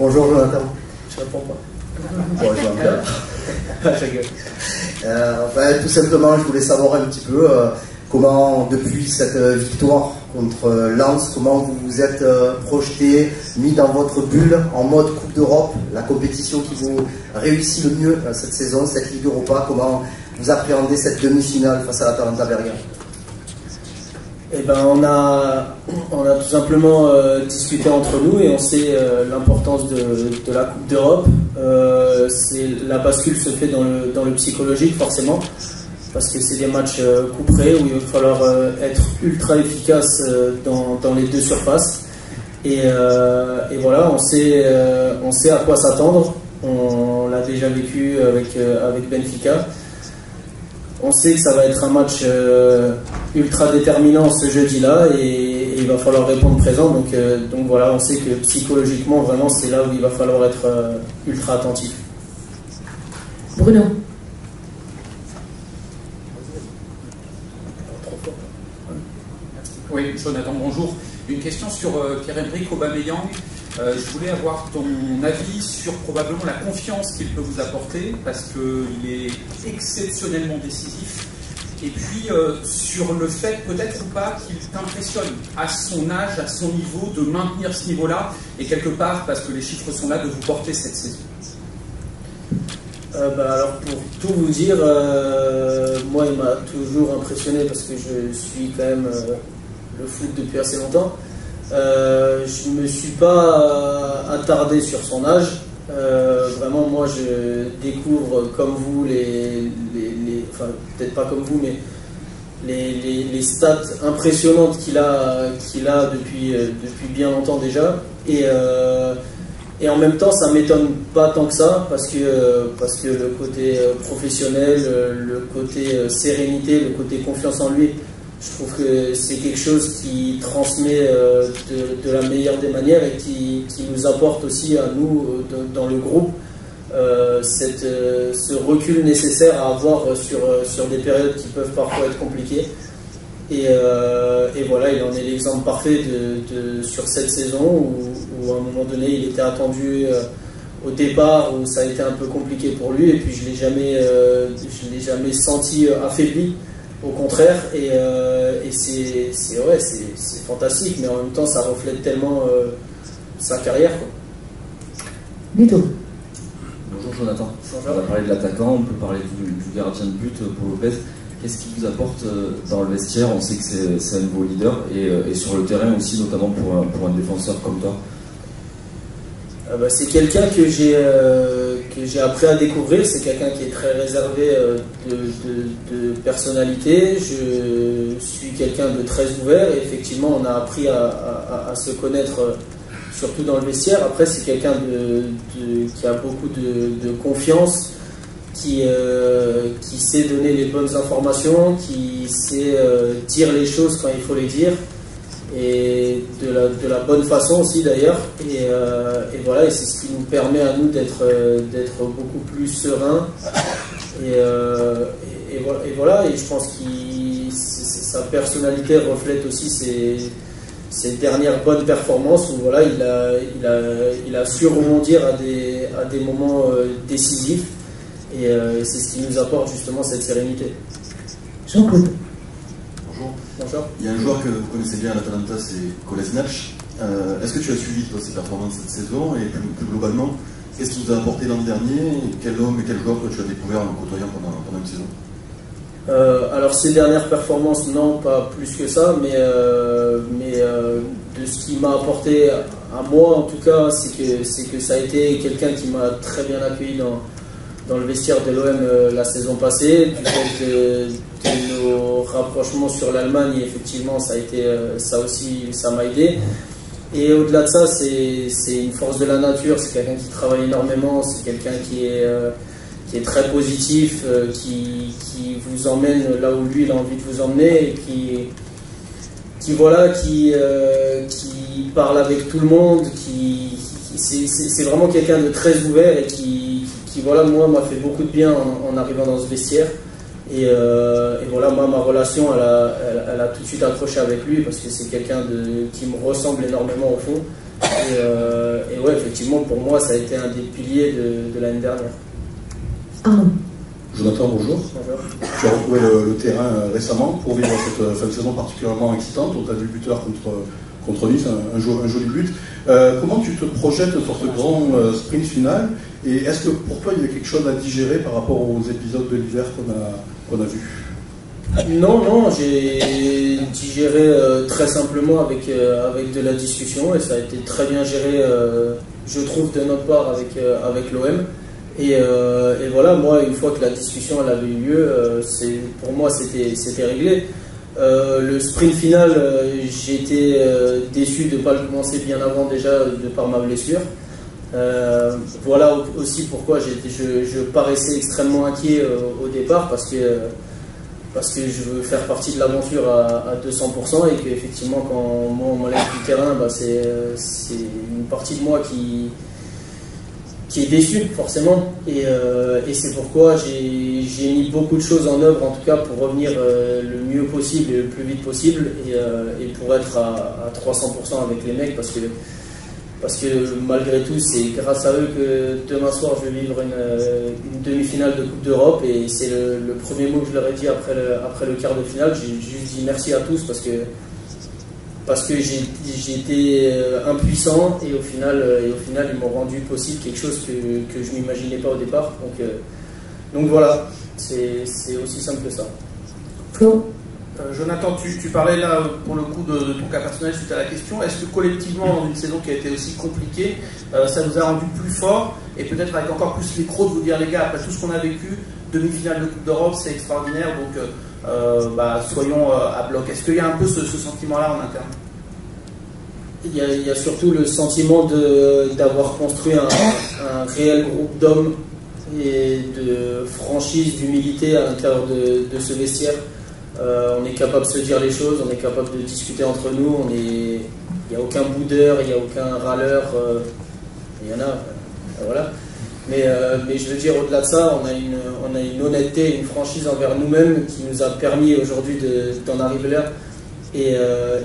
Bonjour Jonathan. Je réponds pas. Bonjour Jonathan. Tout simplement, je voulais savoir un petit peu comment, depuis cette victoire contre Lens, comment vous vous êtes projeté, mis dans votre bulle en mode Coupe d'Europe, la compétition qui vous réussit le mieux cette saison, cette Ligue Europa. Comment vous appréhendez cette demi-finale face à l'Atalanta Bergame? Eh ben, on a tout simplement discuté entre nous et on sait l'importance de la Coupe d'Europe. La bascule se fait dans le psychologique forcément, parce que c'est des matchs couperés où il va falloir être ultra efficace dans les deux surfaces. Et voilà, on sait à quoi s'attendre. On l'a déjà vécu avec Benfica. On sait que ça va être un match ultra déterminant ce jeudi-là et il va falloir répondre présent. Donc voilà, on sait que psychologiquement, vraiment, c'est là où il va falloir être ultra attentif. Bruno. Oui, Jonathan, bonjour. Une question sur Pierre-Emerick Aubameyang. Je voulais avoir ton avis sur probablement la confiance qu'il peut vous apporter, parce qu'il est exceptionnellement décisif. Et puis sur le fait, peut-être ou pas, qu'il t'impressionne à son âge, à son niveau, de maintenir ce niveau-là, et quelque part, parce que les chiffres sont là, de vous porter cette saison. Alors pour tout vous dire, moi il m'a toujours impressionné parce que je suis quand même le foot depuis assez longtemps. Je ne me suis pas attardé sur son âge. Vraiment, moi je découvre comme vous enfin peut-être pas comme vous, mais les stats impressionnantes qu'il a depuis bien longtemps déjà. Et en même temps, ça ne m'étonne pas tant que ça, parce que le côté professionnel, le côté sérénité, le côté confiance en lui, je trouve que c'est quelque chose qui transmet de la meilleure des manières et qui nous apporte aussi à nous, dans le groupe, ce recul nécessaire à avoir sur des périodes qui peuvent parfois être compliquées. Et voilà, il en est l'exemple parfait sur cette saison où à un moment donné il était attendu au départ, où ça a été un peu compliqué pour lui, et puis je l'ai jamais senti affaibli, au contraire, et c'est fantastique, mais en même temps ça reflète tellement sa carrière, quoi. Vito. Bonjour Jonathan. On va parler de l'attaquant, on peut parler du gardien de but pour Lopez. Qu'est-ce qui vous apporte dans le vestiaire? On sait que c'est un nouveau leader et sur le terrain aussi, notamment pour un défenseur comme toi. C'est quelqu'un que j'ai appris à découvrir. C'est quelqu'un qui est très réservé de personnalité. Je suis quelqu'un de très ouvert et effectivement on a appris à se connaître, surtout dans le vestiaire. Après, c'est quelqu'un qui a beaucoup de confiance, qui sait donner les bonnes informations, qui sait dire les choses quand il faut les dire, et de la bonne façon aussi d'ailleurs. Et voilà, et c'est ce qui nous permet à nous d'être beaucoup plus sereins. Et voilà, et je pense que sa personnalité reflète aussi ses dernières bonnes performances où voilà, il a su rebondir à des moments décisifs. Et c'est ce qui nous apporte justement cette sérénité. Jean-Claude. Bonjour. Bonjour. Il y a un joueur que vous connaissez bien à l'Atalanta, c'est Kolasinac. Est-ce que tu as suivi toi, ses performances cette saison, et plus globalement, qu'est-ce qu'il vous a apporté l'an dernier, et quel homme et quel joueur que tu as découvert en le côtoyant pendant une saison? Alors ses dernières performances, non, pas plus que ça, mais de ce qu'il m'a apporté à moi en tout cas, c'est que ça a été quelqu'un qui m'a très bien accueilli dans le vestiaire de l'OM la saison passée, du fait de nos rapprochements sur l'Allemagne. Effectivement, ça m'a aidé. Et au-delà de ça, c'est une force de la nature, c'est quelqu'un qui travaille énormément, c'est quelqu'un qui est très positif, qui vous emmène là où lui il a envie de vous emmener, et qui parle avec tout le monde, c'est vraiment quelqu'un de très ouvert et qui voilà, moi m'a fait beaucoup de bien en arrivant dans ce vestiaire. Et voilà, moi ma relation elle a tout de suite accroché avec lui, parce que c'est quelqu'un qui me ressemble énormément au fond. Et ouais, effectivement, pour moi, ça a été un des piliers de l'année dernière. Arnaud. Jonathan, bonjour. Bonjour. Tu as retrouvé le terrain récemment pour vivre cette fin de saison particulièrement excitante. Tu as vu le buteur contre Nice, un joli but. Comment tu te projettes sur ce grand sprint final? Et est-ce que pour toi, il y a quelque chose à digérer par rapport aux épisodes de l'hiver qu'on a vus? Non, j'ai digéré très simplement avec de la discussion, et ça a été très bien géré, je trouve, de notre part avec l'OM. Et voilà, moi, une fois que la discussion elle avait eu lieu, pour moi c'était réglé. Le sprint final, j'étais déçu de ne pas le commencer bien avant déjà de par ma blessure. Voilà aussi pourquoi je paraissais extrêmement inquiet au départ, parce que je veux faire partie de l'aventure à 200%, et qu'effectivement quand moi on m'enlève du terrain, c'est une partie de moi qui est déçu forcément, et c'est pourquoi j'ai mis beaucoup de choses en œuvre, en tout cas pour revenir le mieux possible et le plus vite possible, et pour être à 300% avec les mecs, parce que malgré tout c'est grâce à eux que demain soir je vais vivre une demi-finale de Coupe d'Europe, et c'est le premier mot que je leur ai dit après le quart de finale. J'ai juste dit merci à tous, parce que j'étais impuissant, et au final ils m'ont rendu possible quelque chose que je n'imaginais pas au départ. Donc voilà, c'est aussi simple que ça. Flo. Jonathan, tu parlais là pour le coup de ton cas personnel suite à la question. Est-ce que collectivement, dans une saison qui a été aussi compliquée, ça vous a rendu plus fort, et peut-être avec encore plus les crocs de vous dire, les gars, après tout ce qu'on a vécu, demi-finale de Coupe d'Europe, c'est extraordinaire, donc soyons à bloc. Est-ce qu'il y a un peu ce sentiment-là en interne? Il y a surtout le sentiment d'avoir construit un réel groupe d'hommes et de franchise, d'humilité à l'intérieur de ce vestiaire. On est capable de se dire les choses, on est capable de discuter entre nous, il n'y a aucun boudeur, il n'y a aucun râleur, il y en a, voilà. Mais je veux dire, au-delà de ça, on a une honnêteté, une franchise envers nous-mêmes qui nous a permis aujourd'hui d'en arriver là. Et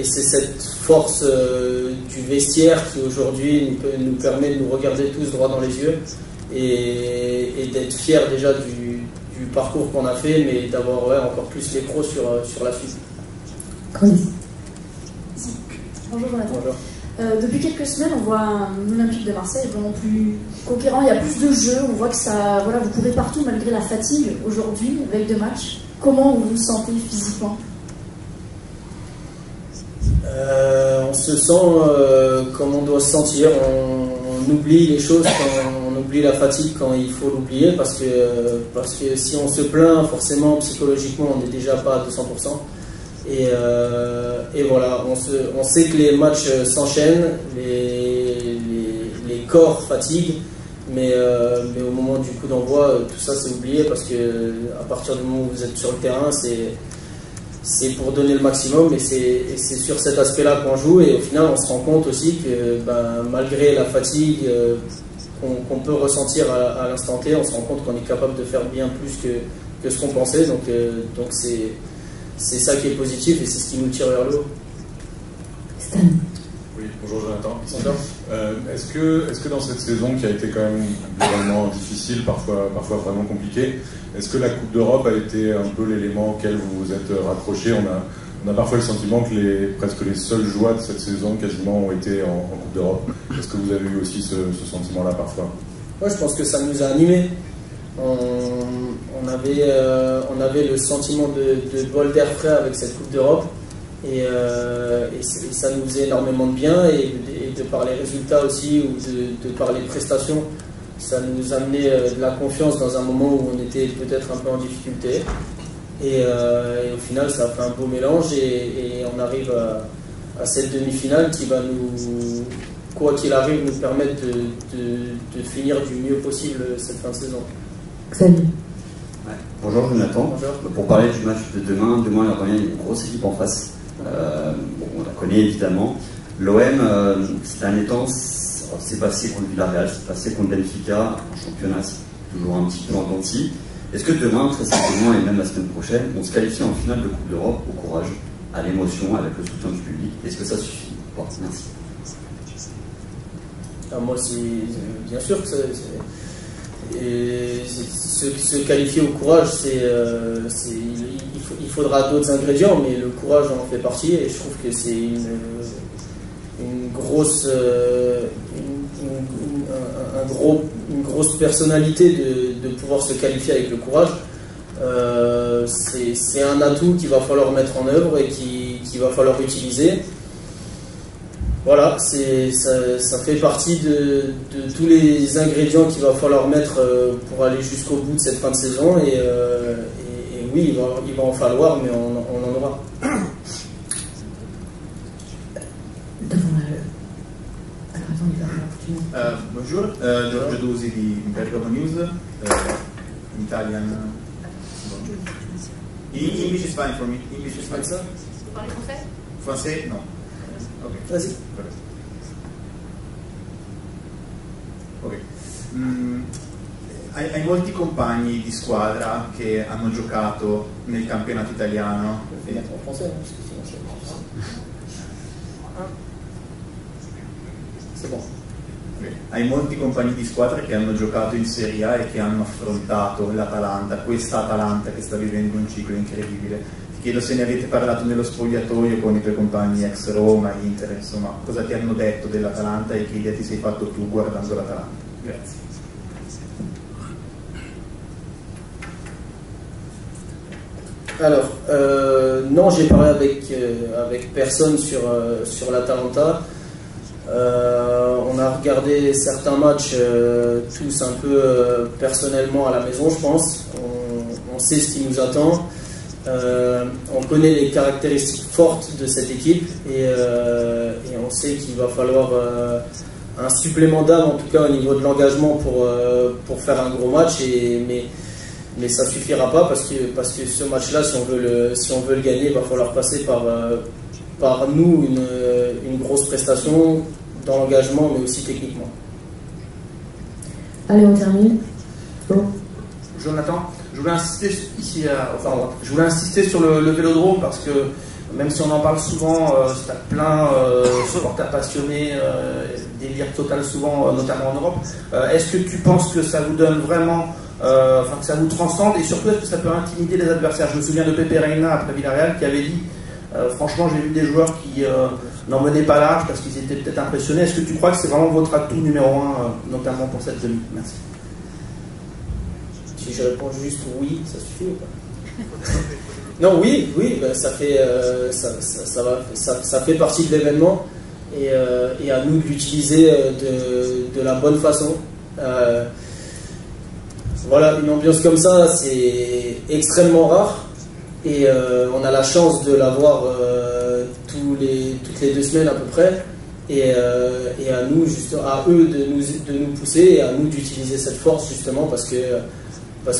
c'est cette force du vestiaire qui aujourd'hui nous permet de nous regarder tous droit dans les yeux, et d'être fiers déjà du parcours qu'on a fait, mais d'avoir encore plus les pros sur la suite. Bonjour Jonathan. Bonjour. Depuis quelques semaines, on voit un Olympique de Marseille vraiment plus conquérant, il y a plus de jeux, on voit que ça, voilà, vous courez partout malgré la fatigue aujourd'hui, avec 2 matchs. Comment vous vous sentez physiquement? On se sent comme on doit se sentir, on oublie les choses, on oublie la fatigue quand il faut l'oublier, parce que si on se plaint, forcément psychologiquement on n'est déjà pas à 200%, et voilà, on sait que les matchs s'enchaînent, les corps fatiguent, mais au moment du coup d'envoi, tout ça c'est oublié, parce que à partir du moment où vous êtes sur le terrain, c'est pour donner le maximum, et c'est sur cet aspect-là qu'on joue, et au final on se rend compte aussi que malgré la fatigue qu'on peut ressentir à l'instant T, on se rend compte qu'on est capable de faire bien plus que ce qu'on pensait, donc c'est ça qui est positif, et c'est ce qui nous tire vers le haut. Stan. Oui, bonjour Jonathan. Bonjour. Est-ce que dans cette saison qui a été quand même globalement difficile, parfois vraiment compliquée, est-ce que la Coupe d'Europe a été un peu l'élément auquel vous vous êtes raccroché? On a parfois le sentiment que presque les seules joies de cette saison quasiment ont été en Coupe d'Europe. Est-ce que vous avez eu aussi ce sentiment-là parfois? Ouais, je pense que ça nous a animés. On avait le sentiment de bol d'air frais avec cette Coupe d'Europe, et ça nous faisait énormément de bien, et de par les résultats aussi, ou de par les prestations, ça nous amenait de la confiance dans un moment où on était peut-être un peu en difficulté, et au final ça a fait un beau mélange, et on arrive à cette demi-finale qui va nous, quoi qu'il arrive, nous permettre de finir du mieux possible cette fin de saison. Xavier. Ouais. Bonjour Jonathan. Bonjour. Pour parler du match de demain, il y a une grosse équipe en face. On la connaît évidemment. L'OM, ces derniers temps, c'est passé contre Villarreal, c'est passé contre Benfica, en championnat, c'est toujours un petit peu en dents. Est-ce que demain, très certainement, et même la semaine prochaine, on se qualifie en finale de Coupe d'Europe au courage, à l'émotion, avec le soutien du public? Est-ce que ça suffit? Bon, merci. Moi, bien sûr que se qualifier au courage, il faudra d'autres ingrédients, mais le courage en fait partie, et je trouve que c'est une grosse personnalité de pouvoir se qualifier avec le courage. C'est un atout qu'il va falloir mettre en œuvre et qu'il va falloir utiliser. Voilà, ça fait partie de tous les ingrédients qu'il va falloir mettre pour aller jusqu'au bout de cette fin de saison. Et oui, il va en falloir, mais on en aura. Bonjour, Giorgio Dusi di Bergamo News, in Italian. English is fine for me. English is fine. Vous parlez français? Français? No. Ok. Vas-y. Ok. Hai molti compagni di squadra che hanno giocato nel campionato italiano. Hai molti compagni di squadra che hanno giocato in Serie A e che hanno affrontato l'Atalanta, questa Atalanta che sta vivendo un ciclo incredibile. Ti chiedo se ne avete parlato nello spogliatoio con i tuoi compagni ex Roma, Inter, insomma, cosa ti hanno detto dell'Atalanta e che idea ti sei fatto tu guardando l'Atalanta? Grazie. Alors, non, j'ai parlé avec personne sur l'Atalanta. On a regardé certains matchs tous un peu personnellement à la maison, je pense. On sait ce qui nous attend. On connaît les caractéristiques fortes de cette équipe et on sait qu'il va falloir un supplément d'âme, en tout cas au niveau de l'engagement pour faire un gros match. Mais ça ne suffira pas parce que ce match-là, si on veut le gagner, il va falloir passer par nous une grosse prestation dans l'engagement, mais aussi techniquement. Allez, on termine. Bon. Jonathan, je voulais insister sur le vélodrome parce que même si on en parle souvent, c'est plein supporters passionnés, délire total souvent, notamment en Europe. Est-ce que tu penses que ça vous donne vraiment, que ça vous transcende, et surtout est-ce que ça peut intimider les adversaires? Je me souviens de Pepe Reina après Villarreal qui avait dit franchement, j'ai vu des joueurs qui n'en menaient pas large parce qu'ils étaient peut-être impressionnés. Est-ce que tu crois que c'est vraiment votre atout numéro 1, notamment pour cette demi? Merci. Si je réponds juste oui, ça suffit ou pas? Non, oui, ben ça fait partie de l'événement et à nous de l'utiliser de la bonne façon. Voilà, une ambiance comme ça, c'est extrêmement rare. Et on a la chance de l'avoir toutes les 2 semaines à peu près, et à nous, à eux de nous pousser et à nous d'utiliser cette force justement parce que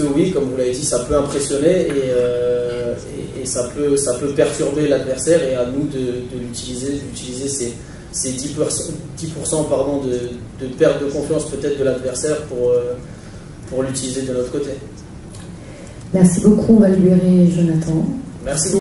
oui, comme vous l'avez dit, ça peut impressionner et ça peut perturber l'adversaire, et à nous d'utiliser ces 10% pardon, de perte de confiance peut-être de l'adversaire pour l'utiliser de notre côté. Merci beaucoup, on va libérer Jonathan. Merci beaucoup.